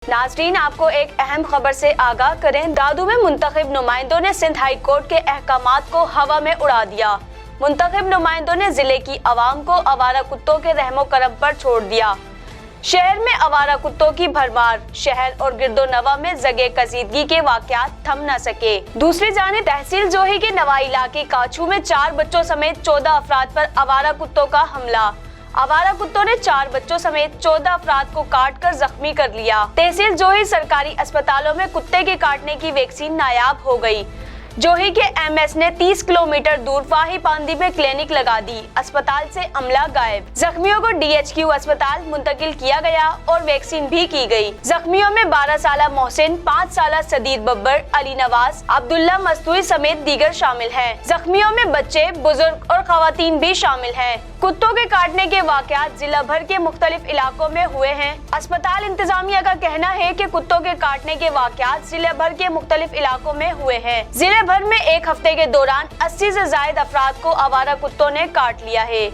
नाजरीन, आपको एक अहम खबर से आगाह करें। दादू में मुंतखब नुमाइंदों ने सिंध हाई कोर्ट के अहकामात को हवा में उड़ा दिया। मुंतखब नुमाइंदों ने जिले की आवाम को आवारा कुत्तों के रहमो करम पर छोड़ दिया। शहर में आवारा कुत्तों की भरमार, शहर और गिरदोनवा में जगह कसीदगी के वाकयात थम न सके। दूसरी जानिब तहसील जोही के नवा इलाके काछू में 4 बच्चों समेत 14 अफराद पर आवारा कुत्तों का हमला। आवारा कुत्तों ने 4 बच्चों समेत 14 अफराद को काट कर जख्मी कर लिया। तहसील जोही सरकारी अस्पतालों में कुत्ते के काटने की वैक्सीन नायाब हो गई। जोही के एमएस ने 30 किलोमीटर दूर फाही पांदी में क्लिनिक लगा दी। अस्पताल से अमला गायब। जख्मियों को डीएचक्यू अस्पताल मुंतकिल किया गया और वैक्सीन भी की गई। जख्मियों में 12 साला मोहसिन, 5 साला सदीर बब्बर, अली नवाज, अब्दुल्ला मस्तूरी समेत दीगर शामिल हैं। जख्मियों में बच्चे, बुजुर्ग और खवातीन भी शामिल हैं। कुत्तों के काटने के वाकयात जिला भर के मुख्तलिफ इलाकों में हुए हैं। अस्पताल इंतजामिया का कहना है कि कुत्तों के काटने के वाकयात जिला भर के मुख्तलिफ इलाकों में हुए हैं। जिले भर में एक हफ्ते के दौरान 80 से ज्यादा अफराद को आवारा कुत्तों ने काट लिया है।